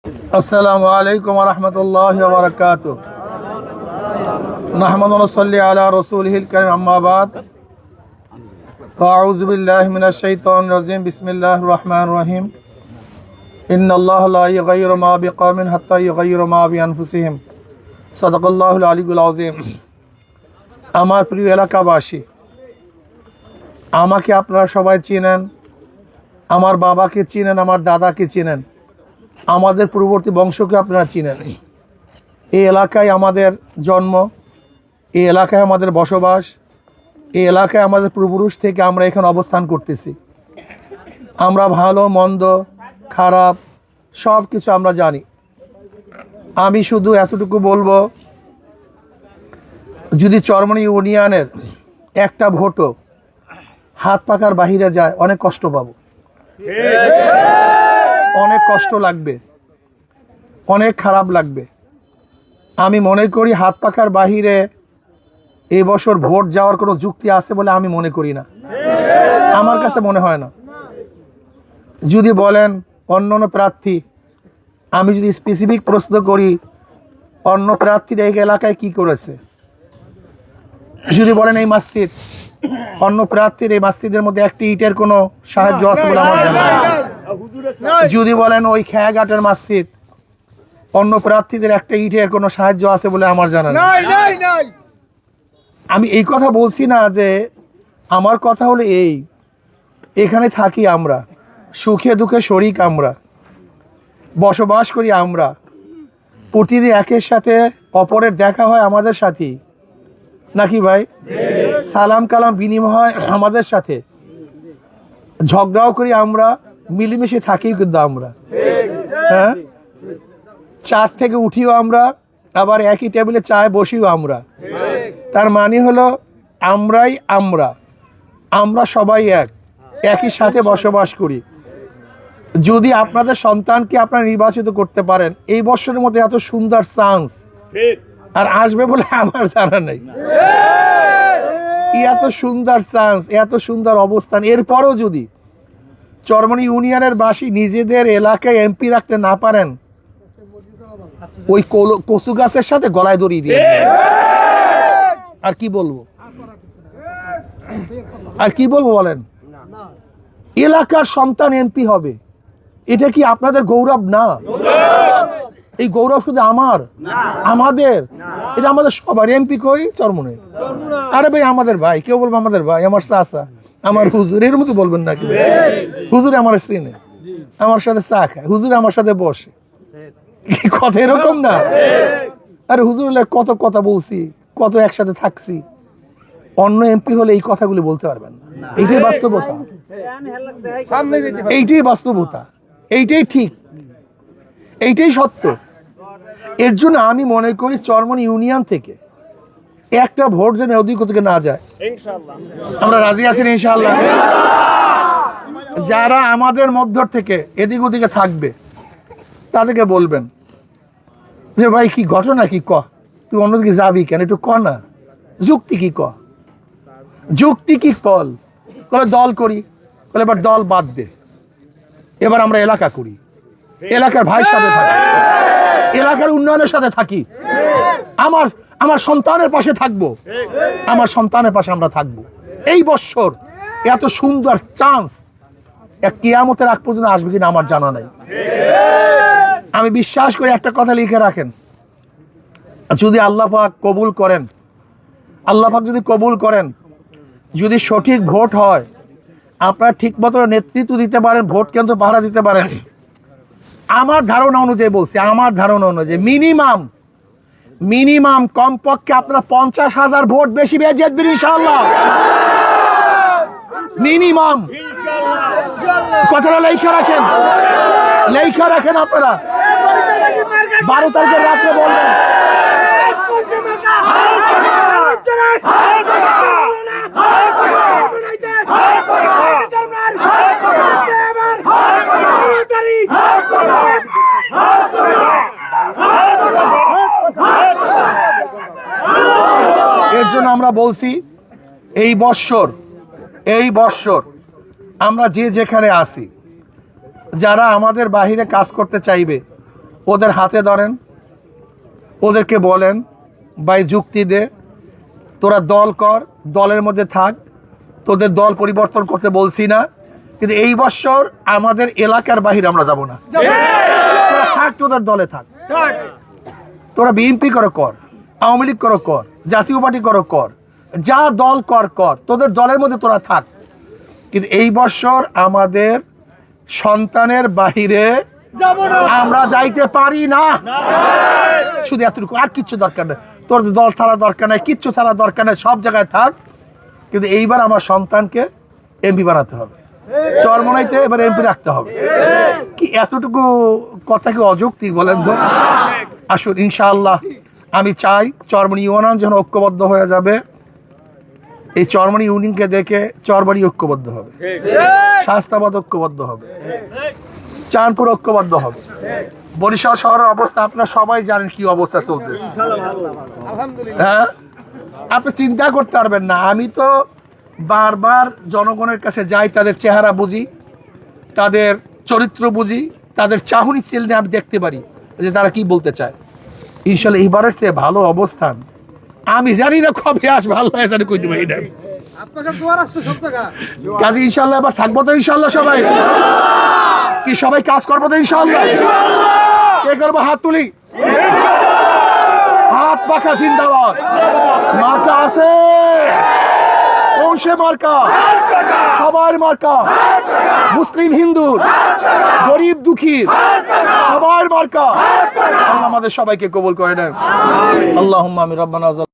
আসসালামু আলাইকুম ওয়া রাহমাতুল্লাহি ওয়া বারাকাতুহু। নাহমাদু ওয়া নুসাল্লি আলা রাসূলিহিল কারীম, আম্মা বাদ। আউযু বিল্লাহি মিনাশ শাইতানির রাজীম। বিসমিল্লাহির রহমানির রহিম। ইন্নাল্লাহা লা ইউগাইয়িরু মা বিকওমিন হাত্তা ইউগাইয়িরু মা বিআনফুসিহিম। সাদাকাল্লাহুল আলিয়্যুল আযীম। আমার প্রিয় এলাকাবাসী, আমাকে আপনারা সবাই চিনেন, আমার বাবাকে চিনেন, আমার দাদাকে চিনেন, আমাদের পূর্ববর্তী বংশকে আপনারা চিনেন। এই এলাকায় আমাদের জন্ম, এই এলাকায় আমাদের বসবাস, এই এলাকায় আমাদের পূর্বপুরুষ থেকে আমরা এখানে অবস্থান করতেছি। আমরা ভালো মন্দ খারাপ সব কিছু আমরা জানি। আমি শুধু এতটুকু বলবো, যদি চরমনি ইউনিয়নের একটা ভোটও হাত পাকার বাহিরে যায়, অনেক কষ্ট পাবো, অনেক কষ্ট লাগবে, অনেক খারাপ লাগবে। আমি মনে করি হাত পাকার বাহিরে এই বছর ভোট যাওয়ার কোনো যুক্তি আছে বলে আমি মনে করি না, আমার কাছে মনে হয় না। যদি বলেন অন্য অন্য প্রার্থী, আমি যদি স্পেসিফিক প্রশ্ন করি অন্য প্রার্থীরা এই এলাকায় কি করেছে, যদি বলেন এই মসজিদ, অন্য প্রার্থীর এই মসজিদের মধ্যে একটি ইটের কোনো সাহায্য আছে বলে আমার জানা নেই। যদি বলেন ওই খেয়াঘাটের মসজিদ, অন্য প্রার্থীদের একটা ইটের কোনো সাহায্য আছে বলে আমার জানা নেই। আমি এই কথা বলছি না, যে আমার কথা হলো এখানে থাকি আমরা, সুখে দুঃখে শরিক আমরা, বসবাস করি আমরা, প্রতিদিন একের সাথে অপরের দেখা হয় আমাদের সাথেই, নাকি ভাই? সালাম কালাম বিনিময় হয় আমাদের সাথে, ঝগড়াও করি আমরা, মিলেমিশে থাকি কিন্তু আমরা, হ্যাঁ, চার থেকে উঠিও আমরা, আবার একই টেবিলে চায় বসিও আমরা। তার মানে হলো আমরাই আমরা সবাই একই সাথে বসবাস করি। যদি আপনাদের সন্তানকে আপনারা নির্বাচিত করতে পারেন, এই বছরের মধ্যে এত সুন্দর চান্স আর আসবে বলে আমার জানা নেই। এত সুন্দর চান্স, এত সুন্দর অবস্থান, এরপরও যদি চরমনি ইউনিয়নের বাসী নিজেদের এলাকায় এমপি রাখতে না পারেন, ওই কচু গাছের সাথে গলায় দড়ি দিয়ে, আর কি বলবো, আর কি বলবো বলেন? এলাকার সন্তান এমপি হবে, এটা কি আপনাদের গৌরব না? এই গৌরব শুধু আমাদের, এটা আমাদের সবার। এমপি কই? চরমনে। আরে ভাই আমাদের ভাই, কেউ বলবো আমাদের ভাই, আমার চাচা, আমার হুজুর, এর মতো বলবেন নাকি? হুজুর আমার চিনে, আমার সাথে চা খায়, হুজুর আমার সাথে বসে, কথা এরকম না? আরে হুজুর কত কথা বলছি, কত একসাথে থাকছি। অন্য এমপি হলে এই কথাগুলি বলতে পারবেন না। এইটাই বাস্তবতা, এইটাই বাস্তবতা, এইটাই ঠিক, এইটাই সত্য। এর জন্য আমি মনে করি চরমনি ইউনিয়ন থেকে একটা ভোট যেন অধিক থেকে না যায়। আমরা রাজি আছি ইনশাআল্লাহ। যারা আমাদের মধ্য থেকে এদিক ওদিকে থাকবে তাদেরকে বলবেন যে ভাই কি ঘটনা, কি ক, তুই অন্যদিকে যাবি কেন, একটু ক না, যুক্তি কি ক, যুক্তি কি বল। বলে দল করি, বলে এবার দল বাদ দে, এবার আমরা এলাকা করি, এলাকার ভাইয়ের সাথে থাকি, এলাকার উন্নয়নের সাথে থাকি, আমার সন্তানের পাশে থাকবো, আমার সন্তানের পাশে আমরা থাকবো। এই বছর এত সুন্দর চান্স এক কিয়ামতের আগ পর্যন্ত আসবে কিনা আমার জানা নাই। আমি বিশ্বাস করি, একটা কথা লিখে রাখেন, যদি আল্লাহ পাক কবুল করেন, আল্লাহ পাক যদি কবুল করেন, যদি সঠিক ভোট হয়, আপনারা ঠিক মতো নেতৃত্ব দিতে পারেন, ভোট কেন্দ্র পাহারা দিতে পারেন, আমার ধারণা অনুযায়ী বলছি, আমার ধারণা অনুযায়ী মিনিমাম কমপক্ষে আপনারা 50,000 ভোট বেশি পেয়ে জিতবেন ইনশাআল্লাহ। মিনিমাম কথাটা লেখা রাখেন আপনারা। 12 তারিখের রাত্রে বলবেন, এর জন্য আমরা বলছি এই বৎসর আমরা যে যেখানে আছি, যারা আমাদের বাহিরে কাজ করতে চাইবে ওদের হাতে ধরেন, ওদেরকে বলেন ভাই যুক্তি দে, তোরা দল কর, দলের মধ্যে থাক, তোদের দল পরিবর্তন করতে বলছি না, কিন্তু এই বছর আমাদের এলাকার বাহিরে আমরা যাব না। তোরা থাক, তোদের দলে থাক, তোরা বিএনপি করো কর, আওয়ামী লীগ করো কর, জাতীয় পার্টি করো কর, যা দল কর কর, তোদের দলের মধ্যে তোরা থাক, কিন্তু এই বছর আমাদের সন্তানের বাহিরে আমরা যাইতে পারি না। শুধু এতটুকু, আর কিচ্ছু দরকার নেই, তোর দল ছাড়া দরকার নেই, কিচ্ছু ছাড়া দরকার নেই, সব জায়গায় থাক, কিন্তু এইবার আমার সন্তানকে এমপি বানাতে হবে, চরমোনাইতে এবার এমপি রাখতে হবে। কি এতটুকু কথা কি অযৌক্তিক বলেন তো? আসুন ইনশাআল্লাহ, আমি চাই চরমোনাই ইউনিয়ন যখন ঐক্যবদ্ধ হয়ে যাবে, এই চরমোনাই ইউনিয়নকে দেখে চরবাড়ি ঐক্যবদ্ধ হবে, শাস্তাবাদ ঐক্যবদ্ধ হবে, চাঁদপুর ঐক্যবদ্ধ হবে, বরিশাল শহরের অবস্থা আপনারা সবাই জানেন কি অবস্থা চলতেছে। হ্যাঁ, আপনি চিন্তা করতে পারবেন না, আমি তো বারবার জনগণের কাছে যাই, তাদের চেহারা বুঝি, তাদের চরিত্র বুঝি, তাদের চাহনি চিহ্নে আমি দেখতে পারি যে তারা কি বলতে চায়। ইনশাল্লাহ এইবারের চেয়ে ভালো অবস্থান আমি জানি না কবে আসবে, আল্লাহ জানে, কইতে পারি না। কাজে ইনশাল্লাহ এবার থাকবো তো ইনশাল্লাহ, সবাই কি সবাই কাজ করবো তো ইনশাল্লাহ? কে করবো? হাত তুলি, হাত পাখা জিন্দাবাদ। মার্কা আছে, কোন সে মার্কা? সবার মার্কা, মুসলিম হিন্দুর, গরিব দুঃখীর, সবার মার্কা। আল্লাহ আমাদের সবাইকে কবুল করে নেন। আল্লাহুম্মা আমিন। রব্বানা